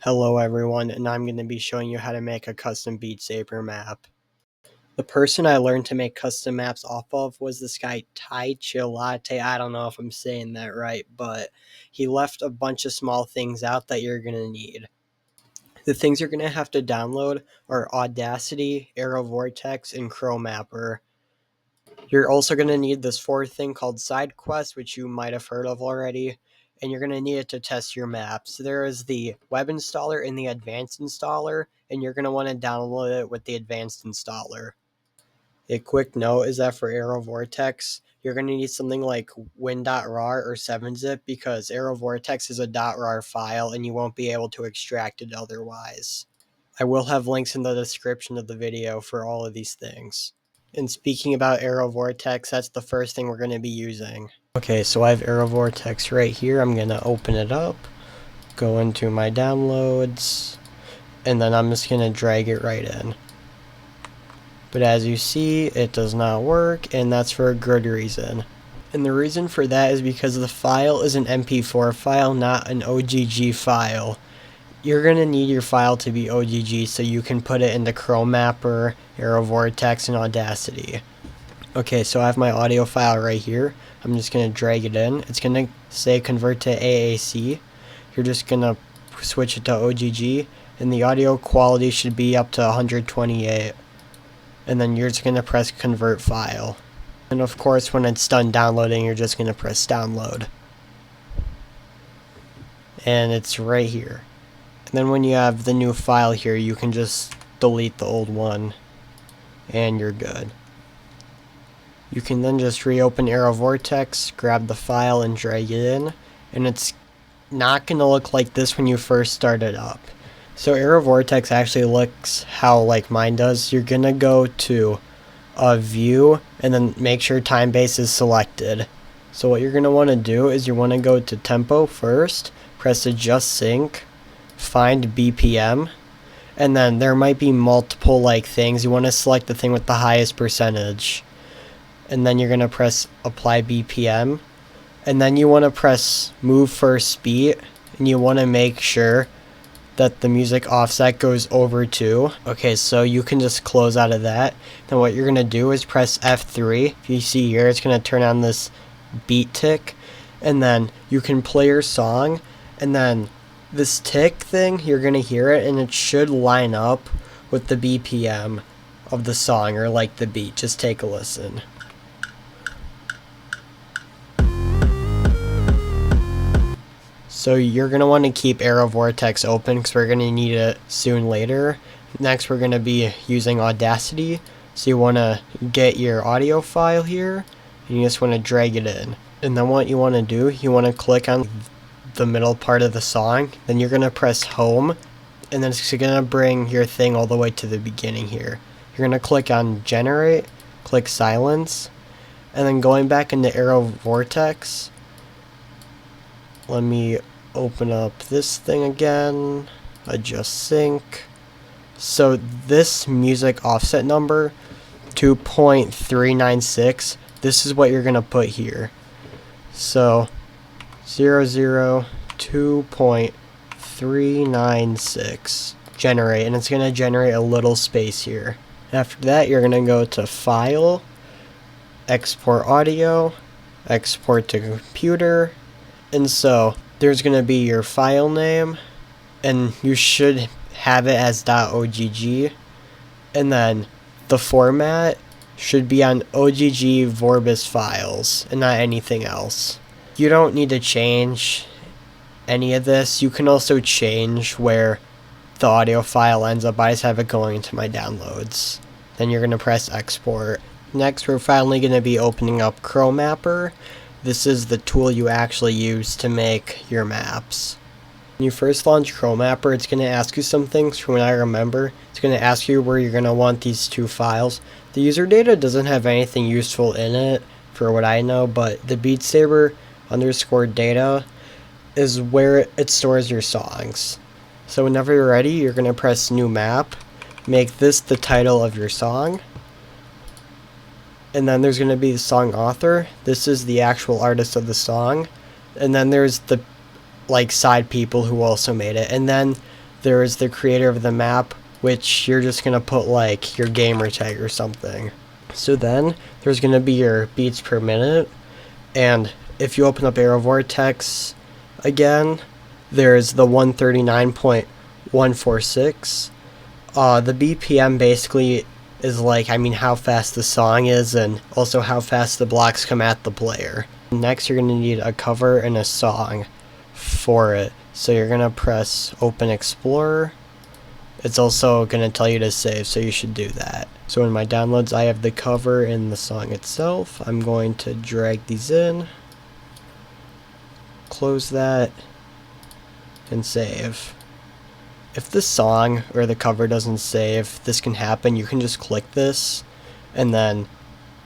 Hello everyone, and I'm going to be showing you how to make a custom Beat Saber map. The person I learned to make custom maps off of was this guy Tai Chilate. I don't know if I'm saying that right, but he left a bunch of small things out that you're going to need. The things you're going to have to download are Audacity, Arrow Vortex, and ChromMapper. You're also going to need this fourth thing called SideQuest, which you might have heard of already, and you're going to need it to test your maps. There is the web installer and the advanced installer, and you're going to want to download it with the advanced installer. A quick note is that for Arrow Vortex, you're going to need something like win.rar or 7-zip because Arrow Vortex is a .rar file and you won't be able to extract it otherwise. I will have links in the description of the video for all of these things. And speaking about Arrow Vortex, that's the first thing we're going to be using. Okay, so I have Arrow Vortex right here. I'm going to open it up, go into my downloads, and then I'm just going to drag it right in. But as you see, it does not work, and that's for a good reason. And the reason for that is because the file is an MP4 file, not an OGG file. You're going to need your file to be OGG so you can put it into ChromMapper, Arrow Vortex, and Audacity. Okay, so I have my audio file right here. I'm just going to drag it in. It's going to say convert to AAC. You're just going to switch it to OGG, and the audio quality should be up to 128. And then you're just going to press convert file. And of course, when it's done downloading, you're just going to press download. And it's right here. And then when you have the new file here, you can just delete the old one and you're good. You can then just reopen Arrow Vortex, grab the file and drag it in, and it's not going to look like this when you first start it up. So Arrow Vortex actually looks how like mine does. You're going to go to View and then make sure time base is selected. So what you're going to want to do is you want to go to Tempo first, press Adjust Sync, find BPM, and then there might be multiple like things. You want to select the thing with the highest percentage, and then you're going to press apply BPM, and then you want to press move first beat, and you want to make sure that the music offset goes over 2. Okay, so you can just close out of that. Then what you're going to do is press F3. If you see here, it's going to turn on this beat tick, and then you can play your song, and then this tick thing, you're going to hear it, and it should line up with the BPM of the song, or like the beat. Just take a listen. So you're going to want to keep Arrow Vortex open because we're going to need it soon later. Next, we're going to be using Audacity. So you want to get your audio file here, and you just want to drag it in. And then what you want to do, you want to click on the middle part of the song, then you're going to press home, and then it's going to bring your thing all the way to the beginning here. You're going to click on generate, click silence, and then going back into Arrow Vortex, let me open up this thing again, adjust sync. So this music offset number 2.396, this is what you're going to put here. So 002.396 generate, and it's going to generate a little space here. After that, you're going to go to File, Export Audio, Export to Computer, and so there's going to be your file name, and you should have it as .ogg, and then the format should be on OGG Vorbis files and not anything else. You don't need to change any of this. You can also change where the audio file ends up. I just have it going into my downloads. Then you're going to press export. Next, we're finally going to be opening up ChromMapper. This is the tool you actually use to make your maps. When you first launch ChromMapper, it's going to ask you some things. From what I remember, it's going to ask you where you're going to want these two files. The user data doesn't have anything useful in it, for what I know, but the Beat Saber _data is where it stores your songs. So whenever you're ready, you're going to press new map, make this the title of your song, and then there's going to be the song author. This is the actual artist of the song, and then there's the like side people who also made it, and then there is the creator of the map, which you're just gonna put like your gamer tag or something. So then there's gonna be your beats per minute, and if you open up Arrow Vortex again, there's the 139.146. The BPM basically is like, how fast the song is and also how fast the blocks come at the player. Next, you're going to need a cover and a song for it. So you're going to press Open Explorer. It's also going to tell you to save, so you should do that. So in my downloads, I have the cover and the song itself. I'm going to drag these in, close that, and save. If the song or the cover doesn't save, this can happen. You can just click this, and then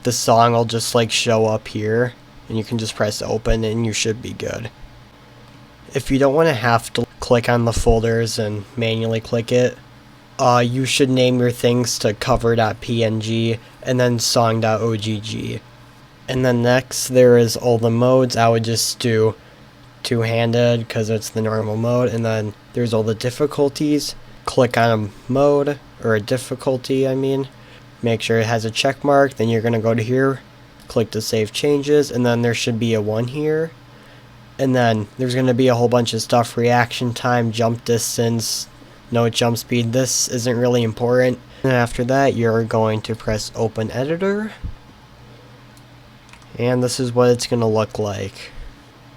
the song will just like show up here, and you can just press open and you should be good. If you don't want to have to click on the folders and manually click it, you should name your things to cover.png and then song.ogg. And then next there is all the modes. I would just do two-handed because it's the normal mode, and then there's all the difficulties. Click on a mode or a difficulty, make sure it has a check mark. Then you're going to go to here, click to save changes, and then there should be a 1 here, and then there's going to be a whole bunch of stuff: reaction time, jump distance, no jump speed. This isn't really important. And after that you're going to press open editor, and this is what it's going to look like.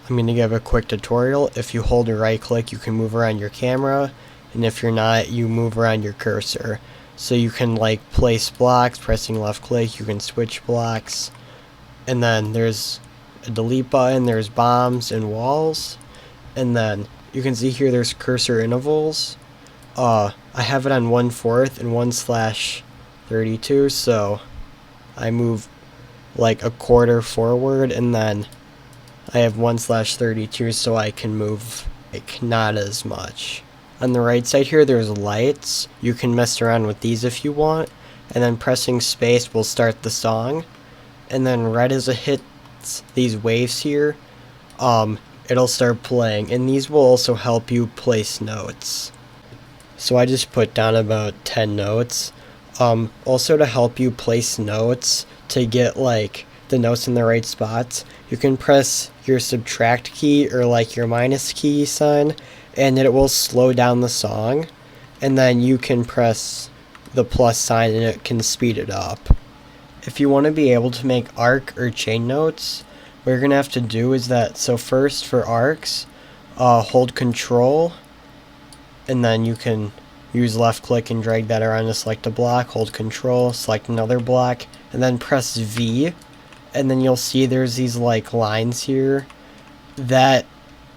I'm going to give a quick tutorial. If you hold and right click, you can move around your camera, and if you're not, you move around your cursor. So you can like place blocks, pressing left click, you can switch blocks, and then there's a delete button, there's bombs and walls, and then you can see here there's cursor intervals. I have it on 1/4 and 1/32, so I move like a quarter forward, and then I have 1/32, so I can move like not as much. On the right side here there's lights. You can mess around with these if you want, and then pressing space will start the song, and then right as it hits these waves here, it'll start playing, and these will also help you place notes. So I just put down about 10 notes. Also to help you place notes, to get like the notes in the right spots, you can press your subtract key or like your minus key sign, and it will slow down the song, and then you can press the plus sign and it can speed it up. If you want to be able to make arc or chain notes, what you're gonna have to do is that, so first for arcs, hold control, and then you can use left click and drag that around to select a block, hold control, select another block, and then press V, and then you'll see there's these like lines here. That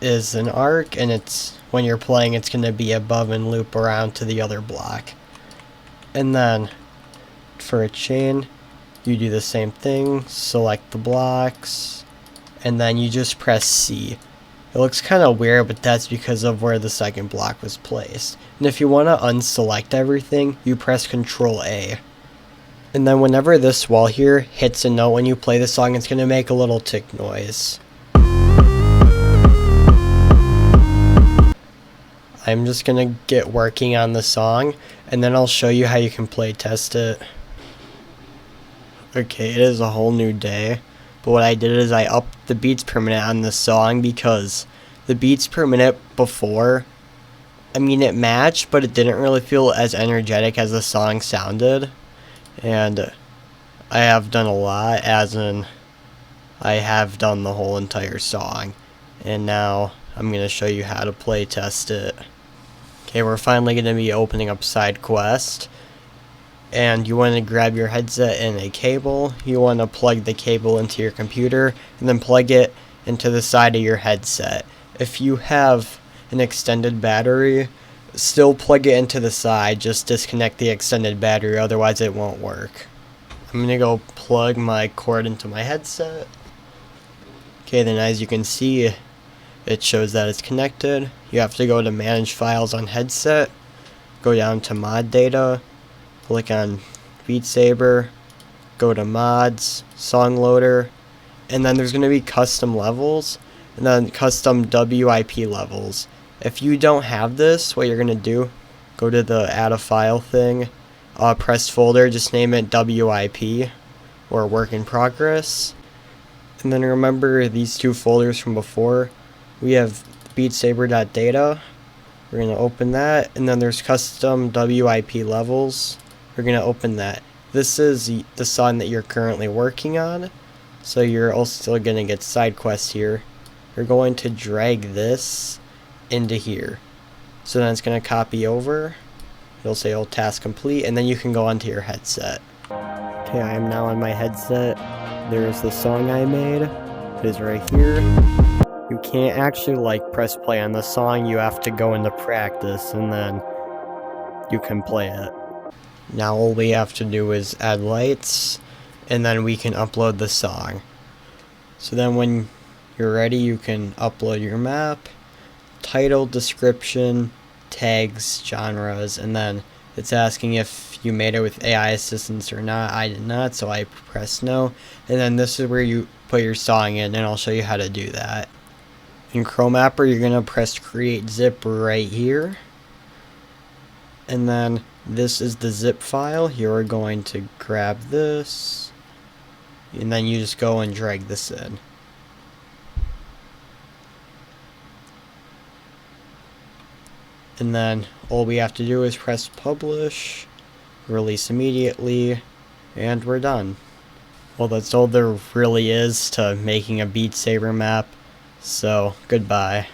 is an arc, and it's when you're playing it's going to be above and loop around to the other block. And then for a chain you do the same thing, select the blocks, and then you just press C. It looks kind of weird, but that's because of where the second block was placed. And if you want to unselect everything, you press Control A. And then whenever this wall here hits a note when you play the song, it's going to make a little tick noise. I'm just going to get working on the song, and then I'll show you how you can play test it. Okay, it is a whole new day, but what I did is I upped the beats per minute on this song, because the beats per minute before, it matched, but it didn't really feel as energetic as the song sounded. And I have done a lot, as in I have done the whole entire song, and now I'm going to show you how to play test it. Okay, we're finally going to be opening up side quest, and you want to grab your headset and a cable. You want to plug the cable into your computer and then plug it into the side of your headset. If you have an extended battery, still plug it into the side, just disconnect the extended battery, otherwise it won't work. I'm going to go plug my cord into my headset. Okay, then as you can see, it shows that it's connected. You have to go to manage files on headset, go down to mod data, click on Beat Saber, go to mods, song loader, and then there's going to be custom levels, and then custom WIP levels. If you don't have this, what you're going to do go to the add a file thing, press folder, just name it WIP, or work in progress. And then remember these two folders from before. We have beatsaber.data. We're going to open that, and then there's custom WIP levels. We're going to open that. This is the song that you're currently working on, so you're also going to get side quests here. You're going to drag this into here. So then it's going to copy over. It'll say, oh, task complete, and then you can go onto your headset. Okay, I am now on my headset. There's the song I made. It is right here. You can't actually press play on the song, you have to go into practice and then you can play it. Now all we have to do is add lights and then we can upload the song. So then when you're ready you can upload your map, title, description, tags, genres, and then it's asking if you made it with AI assistance or not. I did not, so I press no. And then this is where you put your song in, and I'll show you how to do that. In Chromapper, you're going to press create zip right here. And then this is the zip file. You're going to grab this. And then you just go and drag this in. And then all we have to do is press publish, release immediately, and we're done. Well, that's all there really is to making a Beat Saber map. So, goodbye.